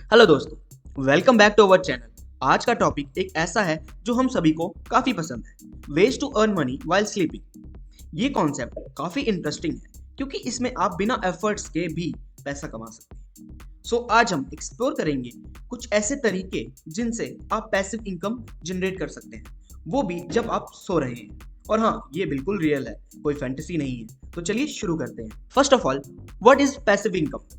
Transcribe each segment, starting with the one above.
Hello दोस्तों, welcome back to our channel. आज का टॉपिक एक ऐसा है जो हम सभी को काफी पसंद है, ways to earn money while sleeping. ये कॉन्सेप्ट काफी इंटरेस्टिंग है क्योंकि इसमें आप बिना एफर्ट्स के भी पैसा कमा सकते हैं। आज हम एक्सप्लोर करेंगे कुछ ऐसे तरीके जिनसे आप पैसिव इनकम जनरेट कर सकते हैं, वो भी जब आप सो रहे हैं। और हाँ, ये बिल्कुल रियल है, कोई फैंटेसी नहीं है। तो चलिए शुरू करते हैं। First of all, what is passive income?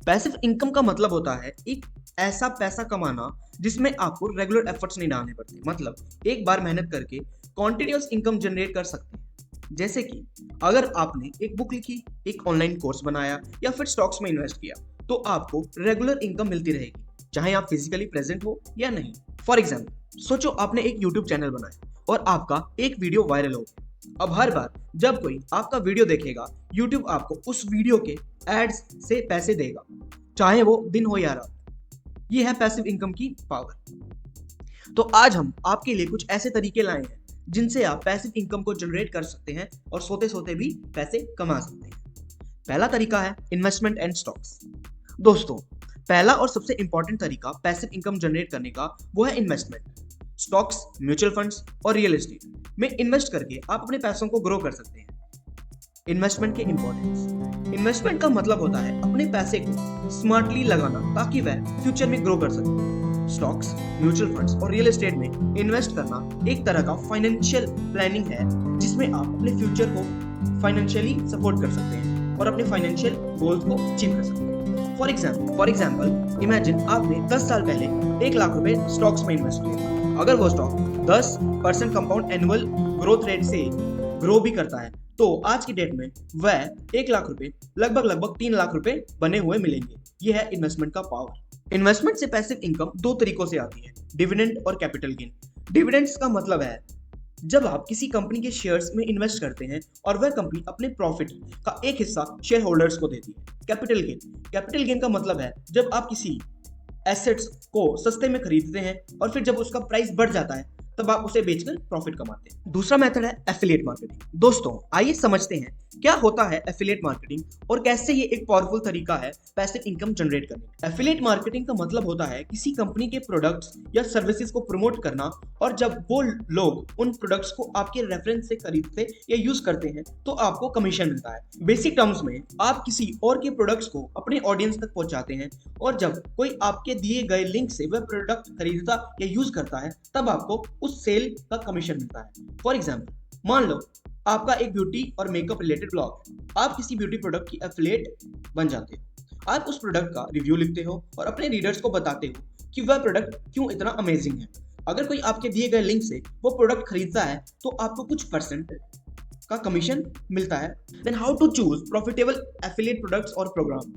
Passive income का मतलब होता है एक ऐसा पैसा कमाना जिसमें आपको रेगुलर एफर्ट्स नहीं डालने पड़ते। मतलब एक बार मेहनत करके कॉन्टिन्यूस इनकम जनरेट कर सकते हैं। जैसे कि अगर आपने एक बुक लिखी, एक ऑनलाइन कोर्स बनाया या फिर स्टॉक्स में इन्वेस्ट किया, तो आपको रेगुलर इनकम मिलती रहेगी, चाहे आप फिजिकली प्रेजेंट हो या नहीं। फॉर एग्जाम्पल, सोचो आपने एक यूट्यूब चैनल बनाया और आपका एक वीडियो वायरल हो गया। अब हर बार जब कोई आपका वीडियो देखेगा, यूट्यूब आपको उस वीडियो के एड्स से पैसे देगा, चाहे वो दिन हो या रात। ये है पैसिव इनकम की पावर। तो आज हम आपके लिए कुछ ऐसे तरीके लाए हैं जिनसे आप पैसिव इनकम को जनरेट कर सकते हैं और सोते सोते भी पैसे कमा सकते हैं। पहला तरीका है इन्वेस्टमेंट एंड स्टॉक्स। दोस्तों, पहला और सबसे इंपॉर्टेंट तरीका पैसिव इनकम जनरेट करने का वो है इन्वेस्टमेंट। स्टॉक्स, म्यूचुअल फंड्स और रियल एस्टेट में इन्वेस्ट करके आप अपने पैसों को ग्रो कर सकते हैं। इन्वेस्टमेंट के इंपॉर्टेंस। इन्वेस्टमेंट का मतलब होता है अपने पैसे को स्मार्टली लगाना ताकि वह फ्यूचर में ग्रो कर सके। स्टॉक्स, म्यूचुअल फंड्स और रियल एस्टेट में इन्वेस्ट करना एक तरह का फाइनेंशियल प्लानिंग है जिसमें आप अपने फ्यूचर को फाइनेंशियली सपोर्ट कर सकते हैं और अपने फाइनेंशियल गोल्स को अचीव कर सकते हैं। फॉर एग्जाम्पल, इमेजिन आपने 10 साल पहले 1 लाख रुपए स्टॉक्स में इन्वेस्ट किया। अगर वो stock 10% compound annual growth rate से ग्रो भी करता है, तो आज की डेट में वह 1 लाख रुपए लगभग 3 लाख रुपए बने हुए मिलेंगे। यह है इन्वेस्टमेंट का पावर। इन्वेस्टमेंट से पैसिव इनकम 2 तरीकों से आती है, डिविडेंड और कैपिटल गेन। डिविडेंड्स का मतलब है जब आप किसी कंपनी के शेयर्स में इन्वेस्ट करते हैं और वह कंपनी अपने प्रॉफिट का एक हिस्सा शेयर होल्डर्स को देती है। कैपिटल गेन का मतलब है जब आप किसी एसेट्स को सस्ते में खरीदते हैं और फिर जब उसका प्राइस बढ़ जाता है तब आप उसे बेचकर प्रॉफिट कमाते हैं। दूसरा मेथड है एफिलिएट मार्केटिंग। दोस्तों, आइए समझते हैं क्या होता है एफिलिएट मार्केटिंग और कैसे ये एक पावरफुल तरीका है पैसिव इनकम जनरेट करने का। एफिलिएट मार्केटिंग का मतलब होता है किसी कंपनी के प्रोडक्ट्स या सर्विसेज को प्रमोट करना, और जब वो लोग उन प्रोडक्ट्स को आपके रेफरेंस से खरीदते या यूज करते हैं तो आपको कमीशन मिलता है। बेसिक टर्म्स में आप किसी और के प्रोडक्ट्स को अपने ऑडियंस तक पहुंचाते हैं और जब कोई आपके दिए गए लिंक से वह प्रोडक्ट खरीदता या यूज करता है तब आपको उस सेल का कमीशन मिलता है। फॉर एग्जाम्पल, मान लो आपका एक ब्यूटी और मेकअप रिलेटेड ब्लॉग है। आप किसी ब्यूटी प्रोडक्ट की एफिलिएट बन जाते हो। आप उस प्रोडक्ट का रिव्यू लिखते हो और अपने रीडर्स को बताते हो कि वह प्रोडक्ट क्यों इतना अमेजिंग है। अगर कोई आपके दिए गए लिंक से वो प्रोडक्ट खरीदता है तो आपको कुछ परसेंट का कमीशन मिलता है। Then how to choose profitable affiliate products और प्रोग्राम।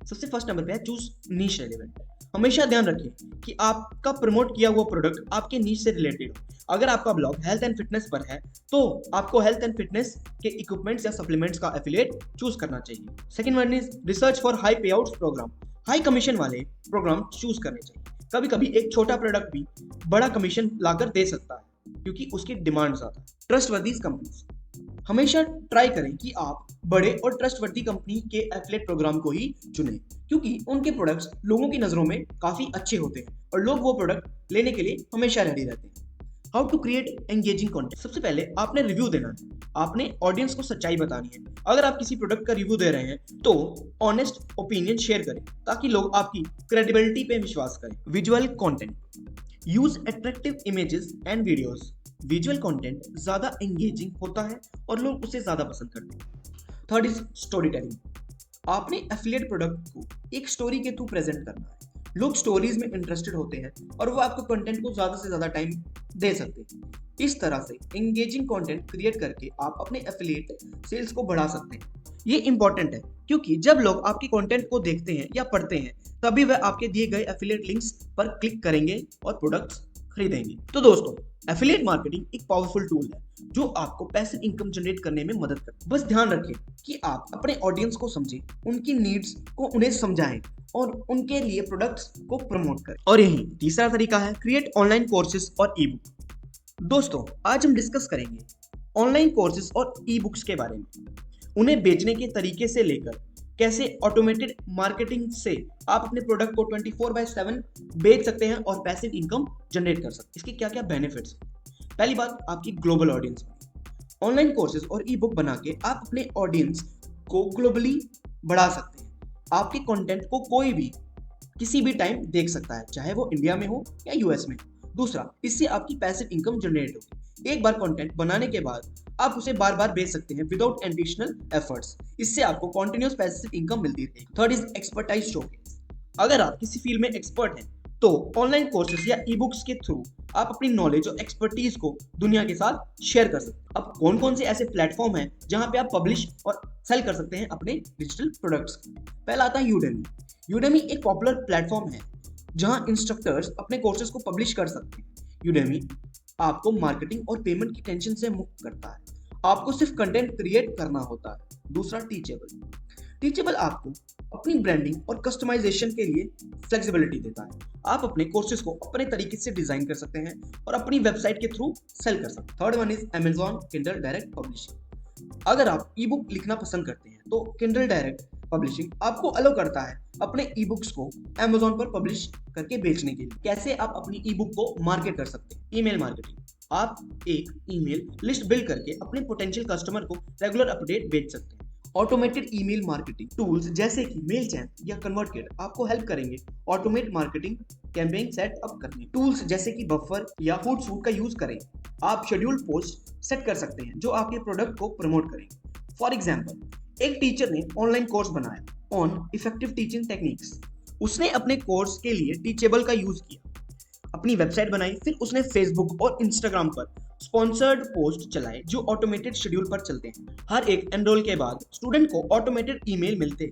सबसे फर्स्ट नंबर पे है चूज नीश रेलेवेंट। हमेशा ध्यान रखें कि आपका प्रमोट किया हुआ प्रोडक्ट आपके नीश से रिलेटेड हो। अगर आपका ब्लॉग हेल्थ एंड फिटनेस पर है तो आपको हेल्थ एंड फिटनेस के इक्विपमेंट्स या सप्लीमेंट्स का एफिलिएट चूज करना चाहिए। Second one is research for high पे आउट्स प्रोग्राम। हाई कमीशन वाले प्रोग्राम चूज करने चाहिए। कभी कभी एक छोटा प्रोडक्ट भी बड़ा कमीशन लाकर दे सकता है क्योंकि उसकी डिमांड ज्यादा है। Trustworthy companies. हमेशा ट्राई करें कि आप बड़े और ट्रस्टवर्दी कंपनी के एफिलिएट प्रोग्राम को ही चुनें क्योंकि उनके प्रोडक्ट्स लोगों की नजरों में काफी अच्छे होते हैं और लोग वो प्रोडक्ट लेने के लिए हमेशा रेडी रहते हैं। How to create engaging content. सबसे पहले आपने रिव्यू देना है, आपने ऑडियंस को सच्चाई बतानी है। अगर आप किसी प्रोडक्ट का रिव्यू दे रहे हैं तो ऑनेस्ट ओपिनियन शेयर करें ताकि लोग आपकी क्रेडिबिलिटी पे विश्वास करें। Visual content. Use attractive images and videos. Visual content ज्यादा एंगेजिंग होता है और लोग उसे ज्यादा पसंद करते हैं। Third is story telling. आपने एफिलिएट प्रोडक्ट को एक स्टोरी के थ्रू प्रेजेंट करना है। लोग स्टोरीज में इंटरेस्टेड होते हैं और वो आपको कंटेंट को ज्यादा से ज्यादा टाइम दे सकते हैं। इस तरह से एंगेजिंग कंटेंट क्रिएट करके आप अपने एफिलिएट सेल्स को बढ़ा सकते हैं। ये इंपॉर्टेंट है क्योंकि जब लोग आपके कंटेंट को देखते हैं या पढ़ते हैं तभी वह आपके दिए गए एफिलिएट लिंक्स पर क्लिक करेंगे और प्रोडक्ट्स खरीदेंगे। तो दोस्तों, एफिलिएट मार्केटिंग एक पावरफुल टूल है जो आपको पैसिव इनकम जनरेट करने में मदद करता है। बस ध्यान रखें कि आप अपने ऑडियंस को समझें, उनकी नीड्स को उन्हें समझाएं और उनके लिए प्रोडक्ट्स को प्रमोट करें। और यही तीसरा तरीका है क्रिएट ऑनलाइन कोर्सेज और ई बुक। दोस्तों, आज हम डिस्कस करेंगे ऑनलाइन कोर्सेज और ई बुक्स के बारे में, उन्हें बेचने के तरीके से लेकर कैसे ऑटोमेटेड मार्केटिंग से आप अपने प्रोडक्ट को 24/7 बेच सकते हैं और पैसिव इनकम जनरेट कर सकते हैं। इसके क्या क्या बेनिफिट्स। पहली बात, आपकी ग्लोबल ऑडियंस। ऑनलाइन कोर्सेज और ई बुक बना के आप अपने ऑडियंस को ग्लोबली बढ़ा सकते हैं। आपके कंटेंट को कोई भी किसी भी टाइम देख सकता है, चाहे वो इंडिया में हो या यूएस में। दूसरा, इससे आपकी पैसिव इनकम जनरेट होगी। एक बार कंटेंट बनाने के बाद आप उसे बार बार बेच सकते हैं विदाउट एडिशनल एफर्ट्स। इससे आपको कंटिन्यूअस पैसिव इनकम मिलती रहेगी। Third is expertise showcase. अगर आप किसी फील्ड में एक्सपर्ट हैं तो ऑनलाइन कोर्सेज या ई बुक्स के थ्रू आप अपनी नॉलेज और एक्सपर्टीज को दुनिया के साथ शेयर कर सकते हैं। अब कौन कौन से ऐसे प्लेटफॉर्म हैं जहां पे आप पब्लिश और सेल कर सकते हैं अपने डिजिटल प्रोडक्ट्स। पहला आता है यूडेमी। यूडेमी एक पॉपुलर प्लेटफॉर्म है जहां इंस्ट्रक्टर्स अपने कोर्सेज को पब्लिश कर सकते हैं। यूडेमी आपको मार्केटिंग और पेमेंट की टेंशन से मुक्त करता है। आपको सिर्फ कंटेंट क्रिएट करना होता है। दूसरा, टीचेबल। टीचेबल आपको अपनी ब्रांडिंग और कस्टमाइजेशन के लिए फ्लेक्सिबिलिटी देता है। आप अपने कोर्सेज को अपने तरीके से डिजाइन कर सकते हैं और अपनी वेबसाइट के थ्रू सेल कर सकते हैं। Third one is Amazon Kindle direct publishing. अगर आप ई बुक लिखना पसंद करते हैं तो Kindle डायरेक्ट पब्लिशिंग आपको अलो करता है अपने ई बुक्स को Amazon पर पब्लिश करके बेचने के लिए। कैसे आप अपनी ई बुक को मार्केट कर सकते हैं। Email marketing. आप एक ईमेल लिस्ट बिल्ड करके अपने पोटेंशियल कस्टमर को रेगुलर अपडेट बेच सकते हैं। ऑटोमेटेड ईमेल मार्केटिंग टूल्स जैसे कि मेलचैम्प या कन्वर्टकिट आपको हेल्प करेंगे automate marketing campaign set up करने। टूल्स जैसे कि बफर या हुडसूट का यूज करें। आप शेड्यूल पोस्ट सेट कर सकते हैं जो आपके प्रोडक्ट को प्रमोट करेंगे। फॉर एग्जाम्पल, एक टीचर ने ऑनलाइन कोर्स बनाया ऑन इफेक्टिव टीचिंग टेक्निक्स। उसने अपने कोर्स के लिए टीचेबल का यूज किया, अपनी वेबसाइट बनाई, फिर उसने फेसबुक और इंस्टाग्राम पर स्पॉन्सर्ड पोस्ट चलाए जो ऑटोमेटेड शेड्यूल पर चलते हैं। हर एक एनरोल के बाद स्टूडेंट को ऑटोमेटेड ईमेल मिलते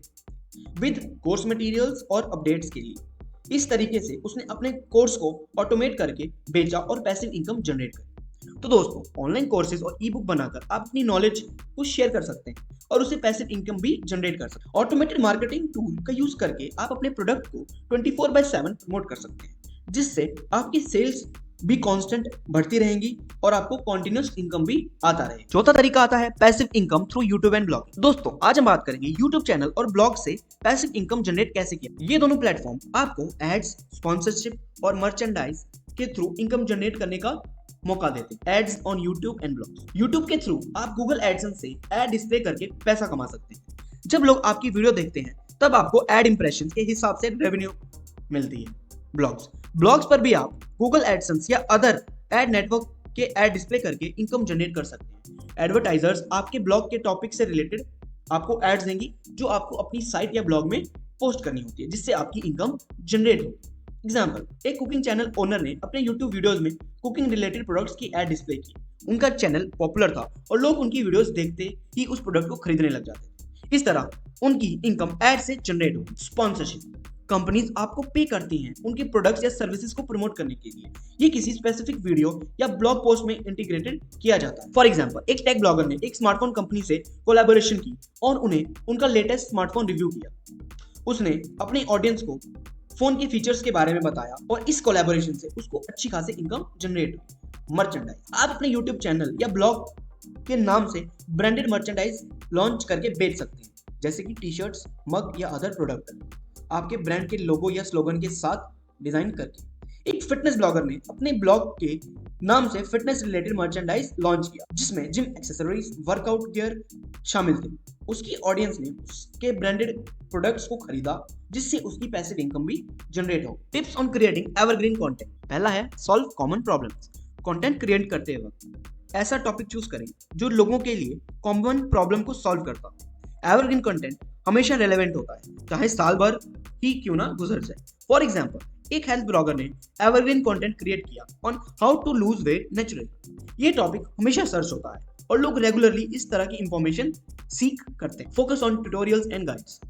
विद कोर्स मटेरियल्स और अपडेट्स के लिए। इस तरीके से उसने अपने कोर्स को ऑटोमेट करके बेचा और पैसिव इनकम जनरेट करी। तो दोस्तों, ऑनलाइन कोर्सेज और ई बुक बनाकर आप अपनी नॉलेज को शेयर कर सकते हैं और उससे पैसिव इनकम भी जनरेट कर सकते हैं। ऑटोमेटेड मार्केटिंग टूल का यूज करके आप अपने प्रोडक्ट को 24/7 प्रमोट कर सकते हैं, जिससे आपकी सेल्स भी कांस्टेंट बढ़ती रहेंगी और आपको कंटिन्यूअस इनकम भी आता रहे। चौथा तरीका आता है passive income through YouTube and blogging. दोस्तों, आज हम बात करेंगे यूट्यूब चैनल और ब्लॉग से पैसिव इनकम जनरेट कैसे किया। ये दोनों प्लेटफॉर्म आपको एड्स, स्पॉन्सरशिप और मर्चेंडाइज के थ्रू इनकम जनरेट करने का मौका देते हैं। Ads on YouTube and blogs. YouTube के थ्रू आप गूगल एडसेंस से एड डिस्प्ले करके पैसा कमा सकते हैं। जब लोग आपकी वीडियो देखते हैं तब आपको एड इंप्रेशंस के हिसाब से रेवेन्यू मिलती है। ब्लॉग्स पर भी आप गूगल एडसेंस या अदर एड नेटवर्क के एड डिस्प्ले करके इनकम जनरेट कर सकते हैं। एडवर्टाइजर्स आपके ब्लॉग के टॉपिक से रिलेटेड आपको एड्स देंगी जो आपको अपनी साइट या ब्लॉग में पोस्ट करनी होती है, जिससे आपकी इनकम जनरेट हो। एग्जाम्पल, एक कुकिंग चैनल ओनर ने अपने यूट्यूब वीडियोज में कुकिंग रिलेटेड प्रोडक्ट्स की एड डिस्प्ले की। उनका चैनल पॉपुलर था और लोग उनकी वीडियोस देखते ही उस प्रोडक्ट को खरीदने लग जाते। इस तरह उनकी इनकम एड से जनरेट होगी। स्पॉन्सरशिप। कंपनीज आपको पे करती हैं उनके प्रोडक्ट्स या सर्विसेज को प्रमोट करने के लिए। ये किसी स्पेसिफिक वीडियो या ब्लॉग पोस्ट में इंटीग्रेटेड किया जाता है। फॉर एग्जांपल, एक टेक ब्लॉगर ने एक स्मार्टफोन कंपनी से कोलैबोरेशन की और उन्हें उनका लेटेस्ट स्मार्टफोन रिव्यू किया। उसने अपने ऑडियंस को फोन के फीचर्स के बारे में बताया और इस कोलैबोरेशन से उसको अच्छी खासी इनकम जनरेट हुई। मर्चेंडाइज। आप अपने यूट्यूब चैनल या ब्लॉग के नाम से ब्रांडेड मर्चेंडाइज लॉन्च करके बेच सकते हैं, जैसे कि टी शर्ट्स, मग या अदर प्रोडक्ट आपके ब्रांड के लोगो या स्लोगन के साथ डिजाइन करके। एक फिटनेस ब्लॉगर ने अपने ब्लॉग के नाम से फिटनेस रिलेटेड मर्चेंडाइज लॉन्च किया, जिसमें जिम एक्सेसरीज, वर्कआउट गियर शामिल थे। उसकी ऑडियंस ने उसके ब्रांडेड प्रोडक्ट्स को खरीदा, जिससे उसकी पैसिव इनकम भी जनरेट हो। Tips on creating evergreen content. पहला है solve common problems. Content create करते वक्त ऐसा टॉपिक चूज करें जो लोगों के लिए कॉमन प्रॉब्लम को सॉल्व करता हो। एवरग्रीन कंटेंट हमेशा रेलेवेंट होता है, चाहे साल भर ही क्यों ना गुजर जाए। फॉर एग्जाम्पल, एक हेल्थ ब्लॉगर ने एवरग्रीन कंटेंट क्रिएट किया on how to lose weight naturally. ये टॉपिक हमेशा सर्च होता है और लोग रेगुलरली इस तरह की इंफॉर्मेशन सीख करते हैं। Focus on tutorials and guides.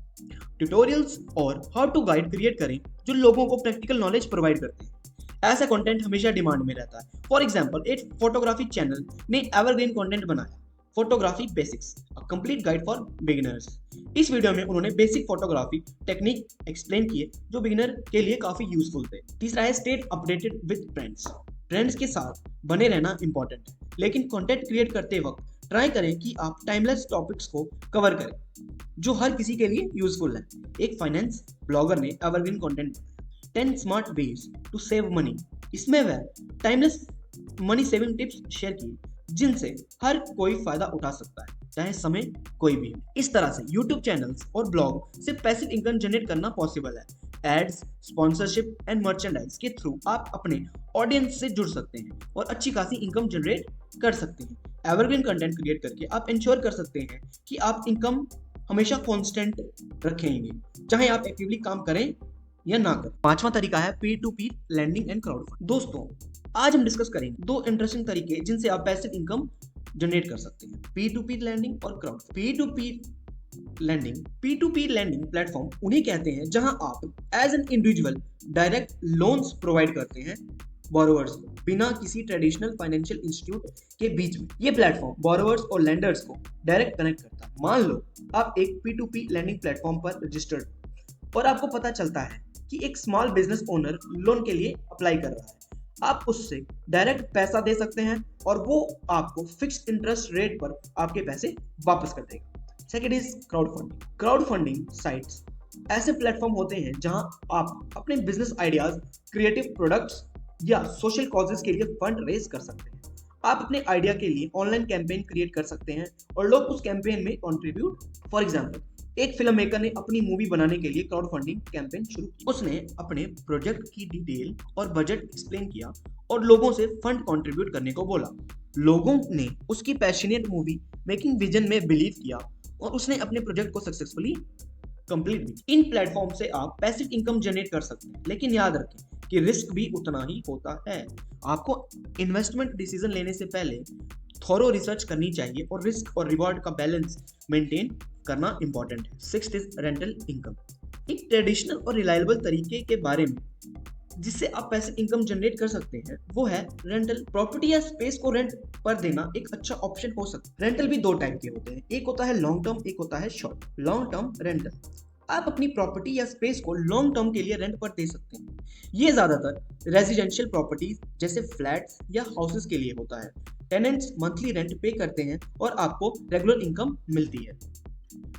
Tutorials और हाउ टू गाइड क्रिएट करें जो लोगों को प्रैक्टिकल नॉलेज प्रोवाइड करते हैं। ऐसा कंटेंट हमेशा डिमांड में रहता है। फॉर एग्जाम्पल, एक फोटोग्राफी चैनल ने एवरग्रीन कंटेंट बनाया, photography basics, a complete guide for beginners. इस वीडियो में उन्होंने बेसिक फोटोग्राफी टेक्निक एक्सप्लेन किए जो बिगिनर के लिए काफी यूजफुल थे। तीसरा है stay updated with trends. Trends के साथ बने रहना इंपॉर्टेंट है, लेकिन कंटेंट क्रिएट करते वक्त ट्राई करें कि आप टाइमलेस टॉपिक्स को कवर करें जो हर किसी के लिए यूजफुल है। एक फाइनेंस ब्लॉगर ने evergreen content 10 smart ways to save money, इसमें वह timeless money saving tips share किए जिनसे हर कोई फायदा उठा सकता है, चाहे समय कोई भी हो। इस तरह से YouTube चैनल्स और ब्लॉग से पैसिव इनकम जनरेट करना पॉसिबल है। एड्स, स्पॉन्सरशिप एंड मर्चेंडाइज के थ्रू आप अपने ऑडियंस से जुड़ सकते हैं और अच्छी खासी इनकम जनरेट कर सकते हैं। एवरग्रीन कंटेंट क्रिएट करके आप इंश्योर कर सकते हैं कि आप इनकम हमेशा कांस्टेंट रखेंगे, चाहे आप एक्टिवली काम करें या ना करें। पांचवा तरीका है peer to peer lending and crowd fund. दोस्तों, आज हम डिस्कस करेंगे दो इंटरेस्टिंग तरीके जिनसे आप पैसिव इनकम जनरेट कर सकते हैं, पीयर टू पीयर लैंडिंग और crowd fund. Peer to peer lending platform उन्हें कहते हैं जहां आप as an individual direct loans provide करते हैं बोरोवर्स को बिना किसी ट्रेडिशनल फाइनेंशियल इंस्टीट्यूट के बीच में। ये प्लेटफॉर्म बोरोवर्स और लेंडर्स को डायरेक्ट कनेक्ट करता है। मान लो आप एक P2P लैंडिंग प्लेटफॉर्म पर रजिस्टर्ड और आपको पता चलता है कि एक स्मॉल बिजनेस ओनर लोन के लिए अप्लाई कर रहा है। आप उससे डायरेक्ट पैसा दे सकते हैं और वो आपको फिक्स्ड इंटरेस्ट रेट पर आपके पैसे वापस कर देगा। Second is crowd funding. Crowd funding sites ऐसे प्लेटफॉर्म होते हैं जहां आप अपने बिजनेस आइडियाज, क्रिएटिव प्रोडक्ट्स या सोशल कॉजेज के लिए फंड रेज कर सकते हैं। आप अपने आइडिया के लिए ऑनलाइन कैंपेन क्रिएट कर सकते हैं और लोग उस कैंपेन में कंट्रीब्यूट। फॉर एग्जांपल, एक फिल्म मेकर ने अपनी मूवी बनाने के लिए क्राउड फंडिंग कैंपेन शुरू की। उसने अपने प्रोजेक्ट की डिटेल और बजट एक्सप्लेन किया और लोगों से फंड कंट्रीब्यूट करने को बोला। लोगों ने उसकी पैशनेट मूवी मेकिंग विजन में बिलीव किया और उसने अपने प्रोजेक्ट को सक्सेसफुली कंप्लीट भी। इन प्लेटफॉर्म से आप पैसिव इनकम जनरेट कर सकते हैं, लेकिन याद रखें कि रिस्क भी उतना ही होता है। आपको इन्वेस्टमेंट डिसीजन लेने से पहले थोरो रिसर्च करनी चाहिए और रिस्क और रिवॉर्ड का बैलेंस मेंटेन करना इंपॉर्टेंट है। Sixth is rental income. एक ट्रेडिशनल और रिलायबल तरीके के बारे में जिससे आप पैसिव इनकम जनरेट कर सकते हैं वो है रेंटल। प्रॉपर्टी या स्पेस को रेंट पर देना एक अच्छा ऑप्शन हो सकता है। रेंटल भी दो टाइप के होते हैं, एक होता है लॉन्ग टर्म, एक होता है शॉर्ट। लॉन्ग टर्म रेंटल, आप अपनी प्रॉपर्टी या स्पेस को लॉन्ग टर्म के लिए रेंट पर दे सकते हैं। ये ज्यादातर रेजिडेंशियल प्रॉपर्टीज जैसे फ्लैट्स या हाउसेस के लिए होता है। टेनेंट्स मंथली रेंट पे करते हैं और आपको रेगुलर इनकम मिलती है।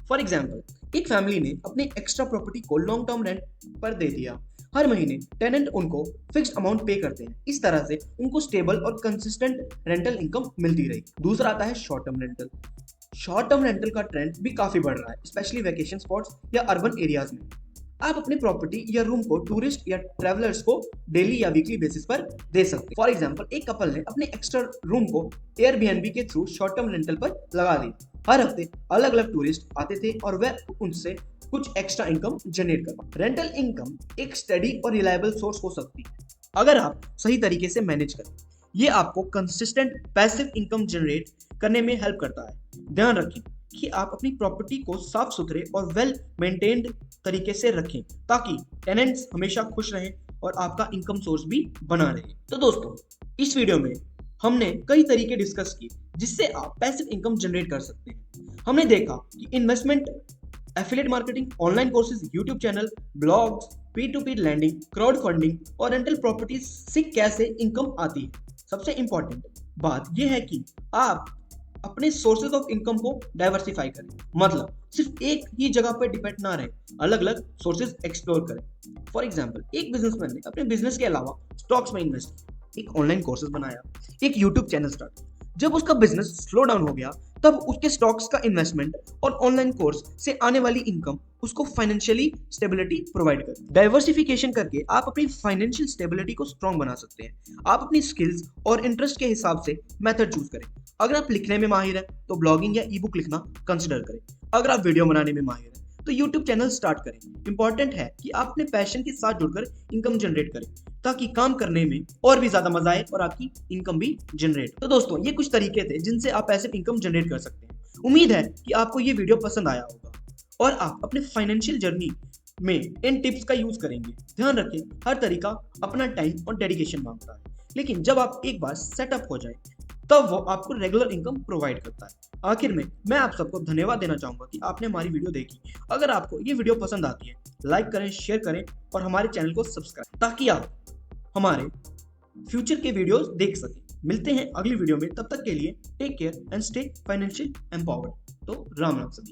फॉर एग्जाम्पल, एक फैमिली ने अपने एक्स्ट्रा प्रॉपर्टी को लॉन्ग टर्म रेंट पर दे दिया। हर महीने टेनेंट उनको फिक्स्ड अमाउंट पे करते हैं। इस तरह से उनको स्टेबल और कंसिस्टेंट रेंटल इनकम मिलती रहेगी। दूसरा आता है short term rental. Short term rental का ट्रेंड भी काफी बढ़ रहा है, स्पेशली वैकेशन स्पॉट्स या अर्बन एरियाज में। आप अपने प्रॉपर्टी या रूम को टूरिस्ट या ट्रैवलर्स को डेली या वीकली बेसिस पर दे सकते हैं। फॉर एग्जांपल, एक कपल ने अपने एक्स्ट्रा रूम को एयरबीएनबी के थ्रू शॉर्ट टर्म रेंटल पर लगा दिया। हर हफ्ते अलग अलग टूरिस्ट आते थे और वह उनसे कुछ एक्स्ट्रा इनकम जनरेट कर पाते। रेंटल इनकम एक स्टडी और रिलायबल सोर्स हो सकती है अगर आप सही तरीके से मैनेज करें। ये आपको कंसिस्टेंट पैसिव इनकम जनरेट करने में हेल्प करता है। ध्यान रखें कि आप अपनी प्रॉपर्टी को साफ सुथरे और वेल मेंटेन्ड तरीके से रखें ताकि टेनेंट्स हमेशा खुश रहें और आपका इनकम सोर्स भी बना रहे। तो दोस्तों, इस वीडियो में हमने कई तरीके डिस्कस किए जिससे आप पैसिव इनकम जनरेट कर सकते हैं। हमने देखा कि investment, affiliate marketing, online courses, YouTube channel, blogs, P2P lending, crowd funding और रेंटल प्रॉपर्टीज से कैसे इनकम आती है। सबसे इंपॉर्टेंट बात यह है कि आप अपने सोर्सेज ऑफ इनकम को डाइवर्सिफाई करें, मतलब सिर्फ एक ही जगह पर डिपेंड ना रहे, अलग अलग सोर्सेज एक्सप्लोर करें। फॉर एग्जांपल, एक बिजनेसमैन ने अपने बिजनेस के अलावा स्टॉक्स में इन्वेस्ट किया, एक ऑनलाइन कोर्सेज बनाया, एक यूट्यूब चैनल स्टार्ट किया। जब उसका बिजनेस स्लो डाउन हो गया तब उसके स्टॉक्स का इन्वेस्टमेंट और ऑनलाइन कोर्स से आने वाली इनकम उसको फाइनेंशियली स्टेबिलिटी प्रोवाइड कर। डाइवर्सिफिकेशन करके आप अपनी फाइनेंशियल स्टेबिलिटी को स्ट्रॉन्ग बना सकते हैं। आप अपनी स्किल्स और इंटरेस्ट के हिसाब से मेथड चूज करें। अगर आप लिखने में माहिर हैं तो ब्लॉगिंग या ई बुक लिखना कंसिडर करें। अगर आप वीडियो बनाने में माहिर हैं तो यूट्यूब चैनल स्टार्ट करें। इंपॉर्टेंट है कि आप अपने पैशन के साथ जुड़कर इनकम जनरेट करें ताकि काम करने में और भी ज्यादा मजा आए और आपकी इनकम भी जनरेट। तो दोस्तों, ये कुछ तरीके थे जिनसे आप पैसिव इनकम जनरेट कर सकते हैं। उम्मीद है कि आपको ये वीडियो पसंद आया होगा और आप अपने फाइनेंशियल जर्नी में इन टिप्स का यूज करेंगे। ध्यान रखें, हर तरीका अपना टाइम और डेडिकेशन मांगता है, लेकिन जब आप एक बार सेटअप हो जाए तब वो आपको रेगुलर इनकम प्रोवाइड करता है। आखिर में मैं आप सबको धन्यवाद देना चाहूंगा कि आपने हमारी वीडियो देखी। अगर आपको ये वीडियो पसंद आती है, लाइक करें, शेयर करें और हमारे चैनल को सब्सक्राइब, ताकि आप हमारे फ्यूचर के वीडियोस देख सकें। मिलते हैं अगली वीडियो में, तब तक के लिए take care and stay financial empowered. तो राम राम सभी।